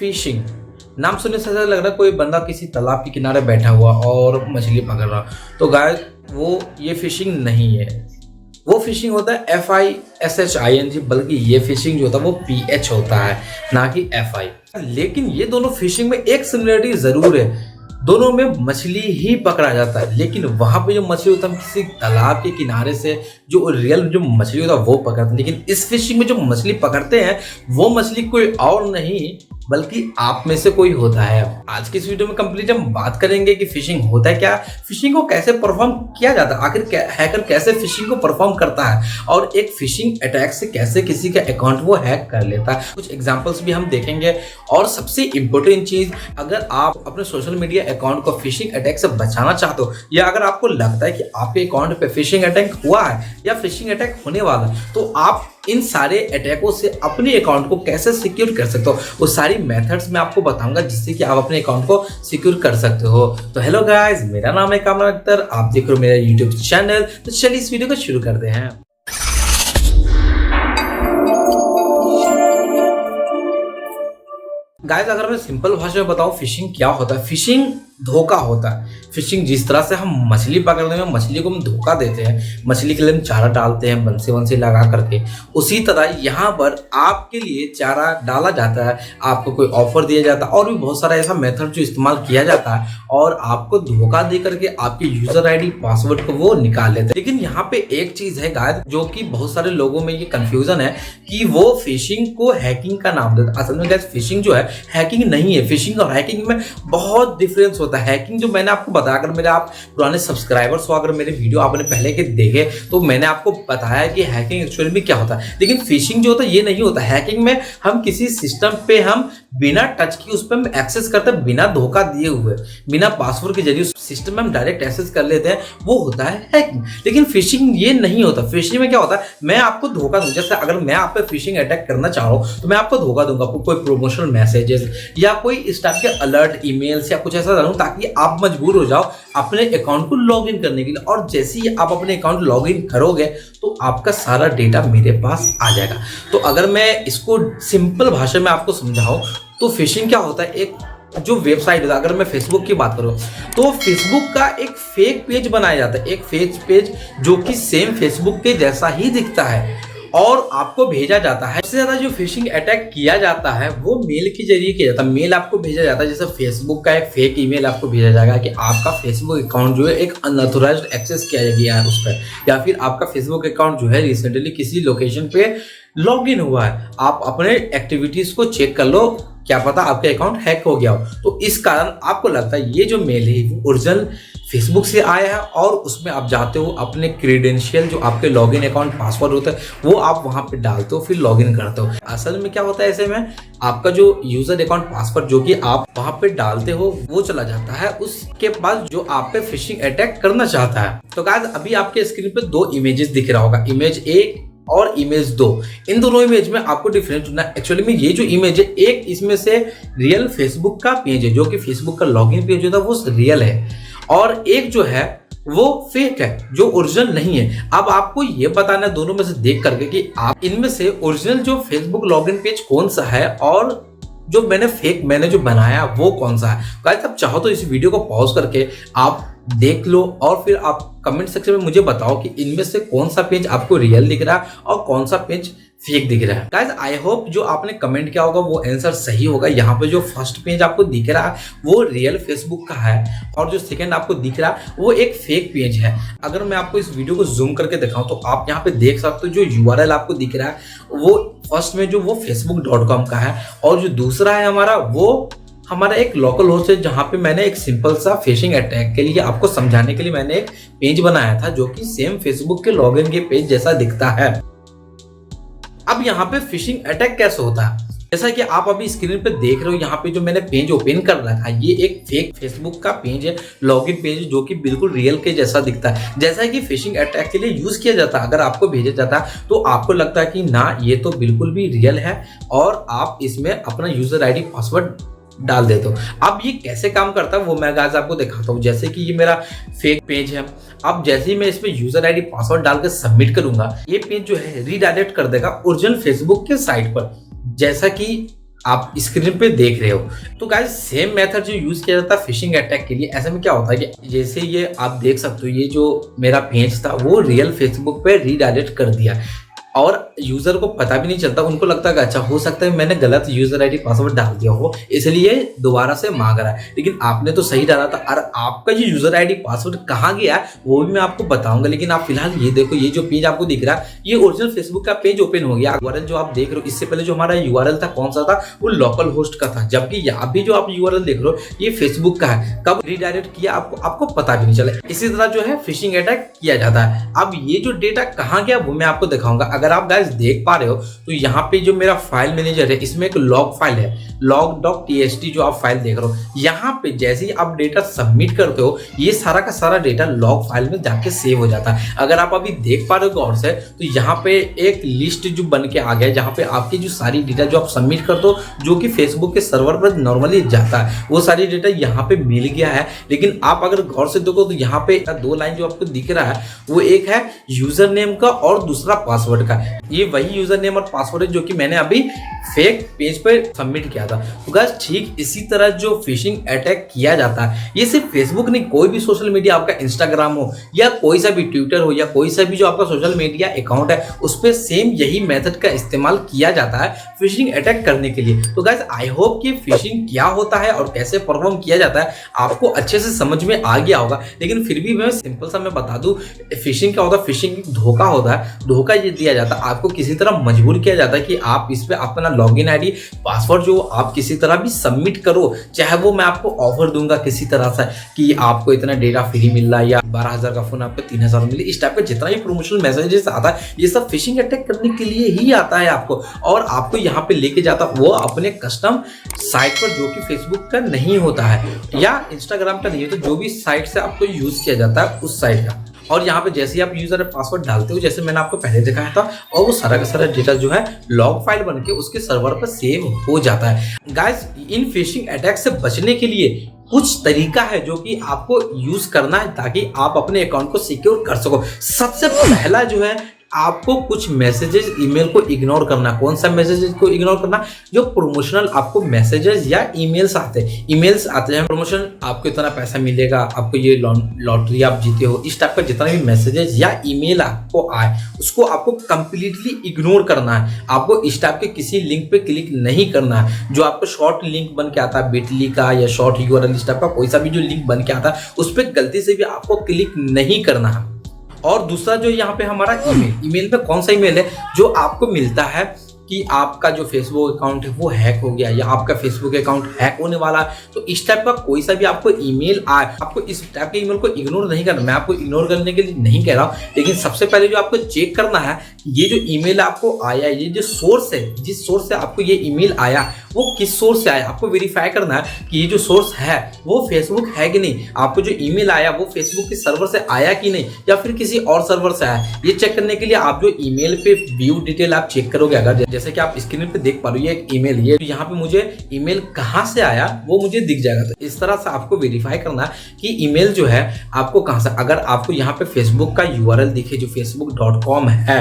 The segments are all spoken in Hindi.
फिशिंग नाम सुनने से ऐसा लग रहा है कोई बंदा किसी तालाब के किनारे बैठा हुआ और मछली पकड़ रहा। तो गाइस वो ये फिशिंग नहीं है, वो फिशिंग होता है FISHING, बल्कि ये फिशिंग जो होता है वो PH होता है, ना कि FI। लेकिन ये दोनों फिशिंग में एक सिमिलरिटी जरूर है, दोनों में मछली ही पकड़ा जाता है, लेकिन वहां पे जो मछली होता है हम किसी तालाब के किनारे से जो रियल जो मछली होता है वो पकड़ते हैं। लेकिन इस फिशिंग में जो मछली पकड़ते हैं वो मछली कोई और नहीं बल्कि आप में से कोई होता है। आज की इस वीडियो में कंप्लीट हम बात करेंगे कि फिशिंग होता है क्या, फिशिंग को कैसे परफॉर्म किया जाता है, आखिर हैकर कैसे फिशिंग को परफॉर्म करता है और एक फिशिंग अटैक से कैसे किसी का अकाउंट वो हैक कर लेता है। कुछ एग्जांपल्स भी हम देखेंगे और सबसे इंपॉर्टेंट चीज, अगर आप अपने सोशल मीडिया अकाउंट को फिशिंग अटैक से बचाना चाहते हो या अगर आपको लगता है कि आपके अकाउंट पे फिशिंग अटैक हुआ है या फिशिंग अटैक होने वाला है, तो आप इन सारे अटैकों से अपने अकाउंट को कैसे सिक्योर कर सकते हो वो सारी मेथड्स मैं आपको बताऊंगा जिससे कि आप अपने अकाउंट को सिक्योर कर सकते हो। तो हेलो गाइस, मेरा नाम है कामरान अख्तर, आप देख रहे हो मेरा यूट्यूब चैनल। तो चलिए इस वीडियो को शुरू करते हैं। गाइस अगर मैं सिंपल भाषा में बताऊं फिशिंग क्या होता है, फिशिंग धोखा होता है। फिशिंग जिस तरह से हम मछली पकड़ने में मछली को हम धोखा देते हैं, मछली के लिए हम चारा डालते हैं बंसी वंसी लगा करके, उसी तरह यहाँ पर आपके लिए चारा डाला जाता है, आपको कोई ऑफर दिया जाता है और भी बहुत सारा ऐसा मेथड जो इस्तेमाल किया जाता है और आपको धोखा दे करके आपके यूजर ID पासवर्ड को वो निकाल लेते हैं। लेकिन यहाँ पे एक चीज है गाइस जो कि बहुत सारे लोगों में ये कंफ्यूजन है कि वो फिशिंग को हैकिंग का नाम देते हैं। असल में गाइस फिशिंग जो है हैकिंग नहीं है, फिशिंग और हैकिंग में बहुत डिफरेंस होता है। हैकिंग जो मैंने आपको बताया, अगर मेरे आप पुराने सब्सक्राइबर्स हो, अगर मेरे वीडियो आपने पहले के देखे तो मैंने आपको बताया कि हैकिंग एक्चुअली में क्या होता है। लेकिन फिशिंग जो होता है ये नहीं होता। हैकिंग में हम किसी सिस्टम पे हम बिना टच किए उस पर हम एक्सेस करते हैं, बिना धोखा दिए हुए, बिना पासवर्ड के जरिए सिस्टम में हम डायरेक्ट एक्सेस कर लेते हैं, वो होता है हैकिंग। लेकिन फिशिंग ये नहीं होता। फिशिंग में क्या होता है, मैं आपको धोखा दूं, जैसे अगर मैं आप पे फिशिंग अटैक करना चाह रहा हूं तो मैं आपको धोखा दूंगा, आपको कोई प्रोमोशनल मैसेजेस या कोई इस टाइप के अलर्ट ईमेल्स या कुछ ऐसा डालूं ताकि आप मजबूर हो जाओ अपने अकाउंट को लॉग इन करने के लिए। और जैसे ही आप अपने अकाउंट लॉग इन करोगे तो आपका सारा डेटा मेरे पास आ जाएगा। तो अगर मैं इसको सिंपल भाषा में आपको समझाऊं तो फिशिंग क्या होता है, एक जो वेबसाइट है, अगर मैं फेसबुक की बात करूं तो फेसबुक का एक फेक पेज बनाया जाता है, एक फेक पेज जो कि सेम फेसबुक के जैसा ही दिखता है और आपको भेजा जाता है। सबसे ज्यादा जो फिशिंग अटैक किया जाता है वो मेल के जरिए किया जाता है। मेल आपको भेजा जाता है, जैसे फेसबुक का एक फेक ईमेल आपको भेजा जाएगा कि आपका फेसबुक अकाउंट जो है एक अनऑथराइज्ड एक्सेस किया गया है उस पर, या फिर आपका फेसबुक अकाउंट जो है रिसेंटली किसी लोकेशन पे लॉग इन हुआ है, आप अपने एक्टिविटीज को चेक कर लो, क्या पता आपके अकाउंट हैक हो गया हो। तो इस कारण आपको लगता है ये जो मेल है वो ओरिजिनल फेसबुक से आया है और उसमें आप जाते हो, अपने क्रेडेंशियल जो आपके लॉगिन अकाउंट पासवर्ड होता है वो आप वहां पे डालते हो, फिर लॉगिन करते हो। असल में क्या होता है, ऐसे में आपका जो यूजर अकाउंट पासवर्ड जो कि आप वहां पे डालते हो वो चला जाता है उसके पास जो आप पे फिशिंग अटैक करना चाहता है। तो गाइस अभी आपके स्क्रीन पे दो इमेजेस दिख रहा होगा, इमेज 1 और इमेज 2। इन दोनों इमेज में आपको डिफरेंस ढूंढना है। एक्चुअली में ये जो इमेज है, एक इसमें से रियल फेसबुक का पेज है जो कि फेसबुक का लॉगिन पेज होता है वो रियल है, और एक जो है वो फेक है जो ओरिजिनल नहीं है। अब आपको ये बताना है दोनों में से देख करके कि आप इनमें से ओरिजिनल जो फेसबुक लॉगिन पेज कौन सा है और जो मैंने जो बनाया वो कौन सा है। गाइस आप चाहो तो इस वीडियो को पॉज करके आप देख लो और फिर आप कमेंट सेक्शन में मुझे बताओ कि इनमें से कौन सा पेज आपको रियल दिख रहा है और कौन सा पेज फेक दिख रहा है। गाइस आई होप जो आपने कमेंट किया होगा वो आंसर सही होगा। यहाँ पे जो फर्स्ट पेज आपको दिख रहा है वो रियल फेसबुक का है और जो सेकंड आपको दिख रहा है वो एक फेक पेज है। अगर मैं आपको इस वीडियो को जूम करके दिखाऊं तो आप यहाँ पे देख सकते हो जो URL आपको दिख रहा है वो फर्स्ट में जो वो facebook.com का है और जो दूसरा है हमारा वो हमारा एक लोकल होस्ट है जहां पे मैंने एक सिंपल सा फिशिंग अटैक के लिए आपको समझाने के लिए मैंने एक पेज बनाया था जो कि सेम फेसबुक के लॉगिन के पेज जैसा दिखता है। अब यहाँ पे फिशिंग अटैक कैसे होता है, जैसा कि आप अभी स्क्रीन पे देख रहे हो, यहाँ पे जो मैंने पेज ओपन कर रखा है ये एक फेक फेसबुक का पेज है, लॉगिन पेज जो कि बिल्कुल रियल के जैसा दिखता है, जैसा कि फिशिंग अटैक के लिए यूज किया जाता है। अगर आपको भेजा जाता है तो आपको लगता है कि ना ये तो बिल्कुल भी रियल है और आप इसमें अपना यूजर ID पासवर्ड डाल देते हो। अब ये कैसे काम करता है वो मैं आज आपको दिखाता हूँ। जैसे कि ये मेरा फेक पेज है, अब जैसे ही मैं इसमें यूजर ID पासवर्ड डाल के सबमिट करूंगा ये पेज जो है रीडायरेक्ट कर देगा ओरिजिनल फेसबुक के साइट पर, जैसा कि आप स्क्रीन पे देख रहे हो। तो गाइस सेम मेथड जो यूज किया जाता है फिशिंग अटैक के लिए, ऐसे में क्या होता है कि जैसे ये आप देख सकते हो, ये जो मेरा पेज था वो रियल फेसबुक पे रीडायरेक्ट कर दिया और यूजर को पता भी नहीं चलता, उनको लगता है कि अच्छा हो सकता है मैंने गलत यूजर आईडी पासवर्ड डाल दिया हो इसलिए दोबारा से मांग रहा है, लेकिन आपने तो सही डाला था। और आपका जो यूजर आईडी पासवर्ड कहाँ गया है वो भी मैं आपको बताऊंगा, लेकिन आप फिलहाल ये देखो, ये जो पेज आपको दिख रहा है ये ओरिजिनल फेसबुक का पेज ओपन हो गया। यूआरएल जो आप देख रहे हो, इससे पहले जो हमारा यूआरएल था कौन सा था, वो लोकल होस्ट का था, जबकि अभी जो आप यूआरएल देख रहे हो ये फेसबुक का है। कब रिडायरेक्ट किया आपको पता भी नहीं चला। इसी तरह जो है फिशिंग अटैक किया जाता है। अब ये जो डेटा कहाँ गया वो मैं आपको दिखाऊंगा। अगर आप गाइस देख पा रहे हो तो यहाँ पे जो मेरा फाइल मैनेजर है इसमें एक लॉग फाइल है, log.txt जो आप फाइल देख रहे हो, यहाँ पे जैसे ही आप डेटा सबमिट करते हो ये सारा का सारा डेटा लॉग फाइल में जाके सेव हो जाता है। अगर आप अभी देख पा रहे हो गौर से तो यहाँ पे एक लिस्ट जो बन के आ गया है, जहाँ पे आपकी जो सारी डेटा जो आप सबमिट करते हो जो कि फेसबुक के सर्वर पर नॉर्मली जाता है वो सारी डेटा यहाँ पे मिल गया है। लेकिन आप अगर गौर से देखो तो यहाँ पे दो लाइन जो आपको दिख रहा है वो एक है यूजर नेम का और दूसरा पासवर्ड का। ये वही यूजर नेम और पासवर्ड है जो कि मैंने अभी फेक पेज पे सबमिट किया था। तो गाइस ठीक इसी तरह जो फिशिंग अटैक किया जाता है, ये सिर्फ फेसबुक नहीं, कोई भी सोशल मीडिया, आपका इंस्टाग्राम हो या कोई सा भी ट्विटर हो या कोई सा भी जो आपका सोशल मीडिया अकाउंट है उस पर सेम यही मेथड का इस्तेमाल किया जाता है फिशिंग अटैक करने के लिए। तो गाइस आई होप कि फिशिंग क्या होता है और कैसे परफॉर्म किया जाता है आपको अच्छे से समझ में आ गया होगा, लेकिन फिर भी मैं सिंपल सा मैं बता दूं फिशिंग क्या होता है। फिशिंग एक धोखा होता है, धोखा ये दिया जाता है, आपको किसी तरह मजबूर किया जाता है कि आप इस पे अपना लॉगिन आईडी पासवर्ड जो आप किसी तरह भी सबमिट करो, चाहे वो मैं आपको ऑफर दूंगा किसी तरह से कि आपको इतना डेटा फ्री मिल रहा है या 12,000 का फोन आपको 3,000 मिले, इस टाइप का जितना भी प्रमोशनल मैसेजेस आता है ये सब फिशिंग अटैक करने के लिए ही आता है आपको, और आपको यहाँ पे लेके जाता वो अपने कस्टम साइट पर जो कि फेसबुक का नहीं होता है या इंस्टाग्राम का नहीं होता, जो भी साइट से आपको यूज किया जाता है उस साइट का। और यहाँ पे जैसे ही आप यूजर पासवर्ड डालते हो जैसे मैंने आपको पहले दिखाया था, और वो सारा का सारा डेटा जो है लॉग फाइल बन के उसके सर्वर पर सेव हो जाता है। गाइस इन फिशिंग अटैक से बचने के लिए कुछ तरीका है जो कि आपको यूज करना है ताकि आप अपने अकाउंट को सिक्योर कर सको। सबसे पहला जो है आपको कुछ मैसेजेस ईमेल को इग्नोर करना। कौन सा मैसेजेस को इग्नोर करना? जो प्रमोशनल आपको मैसेजेस या ईमेल्स आते हैं प्रमोशन, आपको इतना पैसा मिलेगा, आपको ये लॉटरी आप जीते हो, इस टाइप का जितना भी मैसेजेस या ईमेल आपको आए उसको आपको कंप्लीटली इग्नोर करना है। आपको इस टाइप के किसी लिंक पे क्लिक नहीं करना है। जो आपको शॉर्ट लिंक बन के आता है बिटली का या शॉर्ट यूआरएल इस टाइप का कोई सा भी जो लिंक बन के आता है उस पर गलती से भी आपको क्लिक नहीं करना है। और दूसरा जो यहाँ पे हमारा ईमेल पे कौन सा ईमेल है जो आपको मिलता है कि आपका जो फेसबुक अकाउंट है वो हैक हो गया या आपका फेसबुक अकाउंट हैक होने वाला है, तो इस टाइप का कोई सा भी आपको ईमेल आए, आपको इस टाइप के ईमेल को इग्नोर नहीं करना। मैं आपको इग्नोर करने के लिए नहीं कह रहा हूँ, लेकिन सबसे पहले जो आपको चेक करना है ये जो ईमेल आपको आया, ये जो सोर्स है, जिस सोर्स से आपको ये ईमेल आया वो किस सोर्स से आया, आपको वेरीफाई करना है कि ये जो सोर्स है वो फेसबुक है कि नहीं। आपको जो ईमेल आया वो फेसबुक के सर्वर से आया कि नहीं या फिर किसी और सर्वर से आया, ये चेक करने के लिए आप जो ईमेल पे व्यू डिटेल आप चेक करोगे। अगर जैसे कि आप स्क्रीन पे देख पा रहे हो ये एक ईमेल, ये यहाँ पे मुझे ईमेल कहाँ से आया वो मुझे दिख जाएगा। तो इस तरह से आपको वेरीफाई करना है कि ईमेल जो है आपको कहाँ से। अगर आपको यहाँ पे फेसबुक का यूआरएल दिखे जो facebook.com है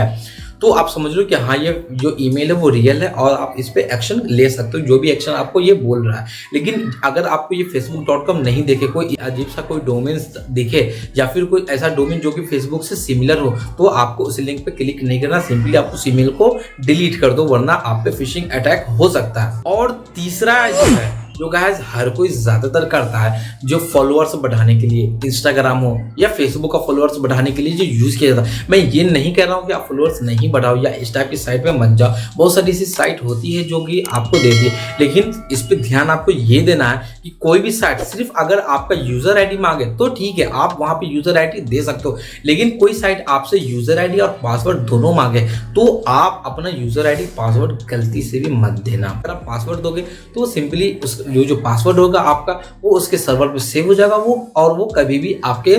तो आप समझ लो कि हाँ ये जो ईमेल है वो रियल है और आप इस पे एक्शन ले सकते हो, जो भी एक्शन आपको ये बोल रहा है। लेकिन अगर आपको ये facebook.com नहीं देखे, कोई अजीब सा कोई डोमेन दिखे या फिर कोई ऐसा डोमेन जो कि फेसबुक से सिमिलर हो तो आपको उस लिंक पे क्लिक नहीं करना, सिंपली आप उस ईमेल को डिलीट कर दो, वरना आप पे फिशिंग अटैक हो सकता है। और तीसरा जो है जो गाइस हर कोई ज्यादातर करता है, जो फॉलोअर्स बढ़ाने के लिए इंस्टाग्राम हो या फेसबुक का फॉलोअर्स बढ़ाने के लिए जो यूज किया जाता है। मैं ये नहीं कह रहा हूँ कि आप फॉलोअर्स नहीं बढ़ाओ या इस टाइप की साइट पे मत जाओ, बहुत सारी ऐसी साइट होती है जो कि आपको देती है, लेकिन इस पे ध्यान आपको ये देना है कि कोई भी साइट सिर्फ अगर आपका यूजर आईडी मांगे तो ठीक है आप वहां पे यूजर आईडी दे सकते हो, लेकिन कोई साइट आपसे यूजर आईडी और पासवर्ड दोनों मांगे तो आप अपना यूजर आईडी पासवर्ड गलती से भी मत देना। अगर आप पासवर्ड दोगे तो सिंपली जो पासवर्ड होगा आपका वो उसके सर्वर पे सेव हो जाएगा वो कभी भी आपके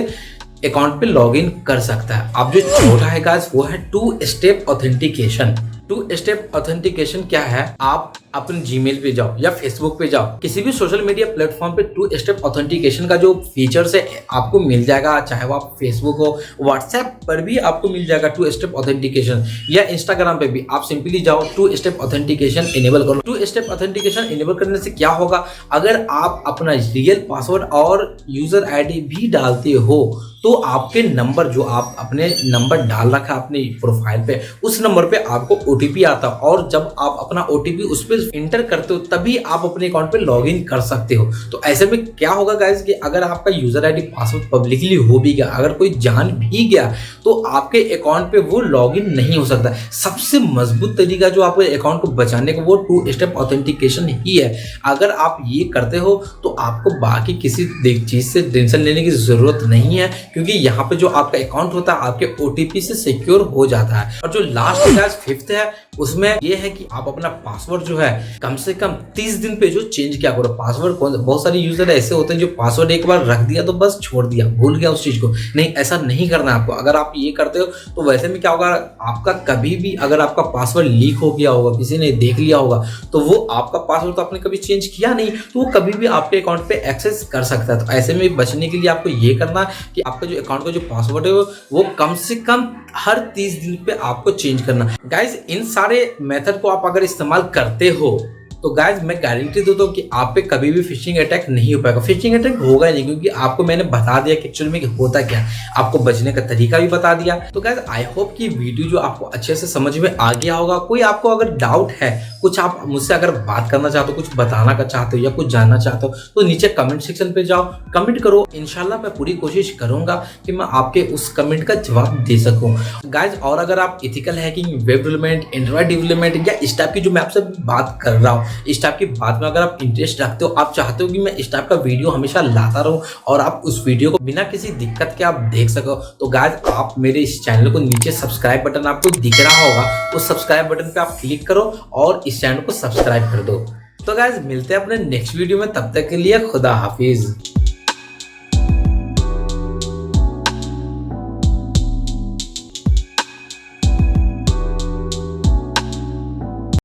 अकाउंट पे लॉगिन कर सकता है। अब जो चौथा है गाइस वो है 2 स्टेप ऑथेंटिकेशन। 2 स्टेप ऑथेंटिकेशन क्या है? आप अपने जीमेल पे जाओ या फेसबुक पे जाओ, किसी भी सोशल मीडिया प्लेटफॉर्म पे 2 स्टेप ऑथेंटिकेशन का जो फीचर्स है आपको मिल जाएगा। चाहे वो आप फेसबुक हो, व्हाट्सएप पर भी आपको मिल जाएगा 2 स्टेप ऑथेंटिकेशन, या इंस्टाग्राम पे भी आप सिंपली जाओ 2 स्टेप ऑथेंटिकेशन इनेबल करो। 2 स्टेप ऑथेंटिकेशन इनेबल करने से क्या होगा, अगर आप अपना रियल पासवर्ड और यूजर आईडी भी डालते हो तो आपके नंबर, जो आप अपने नंबर डाल रखा है अपने प्रोफाइल पे, उस नंबर पे आपको ओटीपी आता है, और जब आप अपना ओटीपी उस पर इंटर करते हो तभी आप अपने अकाउंट पे लॉगिन कर सकते हो। तो ऐसे में क्या होगा गाइस कि अगर आपका यूजर आईडी पासवर्ड पब्लिकली हो भी गया, अगर कोई जान भी गया, तो आपके अकाउंट पे वो लॉगिन नहीं हो सकता। सबसे मजबूत तरीका जो आपके अकाउंट को बचाने का वो 2 स्टेप ऑथेंटिकेशन ही है। अगर आप ये करते हो तो आपको बाकी किसी चीज से टेंशन लेने की जरूरत नहीं है, क्योंकि यहाँ पे जो आपका अकाउंट होता है आपके ओटीपी से सिक्योर हो जाता है। और जो लास्ट गाइस 5th है, उसमें ये है कि आप अपना पासवर्ड जो है कम से कम 30 दिन पे जो चेंज किया करो। पासवर्ड बहुत सारे यूजर ऐसे होते हैं जो पासवर्ड एक बार रख दिया तो बस छोड़ दिया, भूल गया उस चीज को। नहीं, ऐसा नहीं करना है आपको। अगर आप ये करते हो तो वैसे में क्या होगा, आपका कभी भी अगर आपका पासवर्ड लीक हो गया होगा, किसी ने देख लिया होगा, तो वो आपका पासवर्ड तो आपने कभी चेंज किया नहीं, तो वो कभी भी आपके अकाउंट पे एक्सेस कर सकता है। तो ऐसे में बचने के लिए आपको ये करना है कि आपका जो अकाउंट का जो पासवर्ड है वो कम से कम हर 30 दिन पे आपको चेंज करना। गाइज इन सारे मेथड को आप अगर इस्तेमाल करते हो तो गाइज मैं गारंटी देता हूँ कि आप पे कभी भी फिशिंग अटैक नहीं हो पाएगा। फिशिंग अटैक होगा ही नहीं, क्योंकि आपको मैंने बता दिया कि एक्चुअली में होता क्या, आपको बचने का तरीका भी बता दिया। तो गाइज आई होप कि वीडियो जो आपको अच्छे से समझ में आ गया होगा। कोई आपको अगर डाउट है, कुछ आप मुझसे अगर बात करना चाहते हो, कुछ बताना चाहते हो या कुछ जानना चाहते हो, तो नीचे कमेंट सेक्शन पे जाओ, कमेंट करो। इंशाल्लाह मैं पूरी कोशिश करूंगा कि मैं आपके उस कमेंट का जवाब दे सकूं। गाइज और अगर आप ethical hacking, web development, Android development या इस टाइप की जो मैं आपसे बात कर रहा हूँ, इस टाइप की बात में अगर आप इंटरेस्ट रखते हो, आप चाहते हो कि मैं इस टाइप का वीडियो हमेशा लाता रहूं और आप उस वीडियो को बिना किसी दिक्कत के आप देख सको, तो गाइज आप मेरे इस चैनल को नीचे सब्सक्राइब बटन आपको दिख रहा होगा, उस सब्सक्राइब बटन पे आप क्लिक करो और इस चैनल को सब्सक्राइब कर दो। तो गाइज मिलते हैं अपने नेक्स्ट वीडियो में, तब तक के लिए खुदा हाफिज।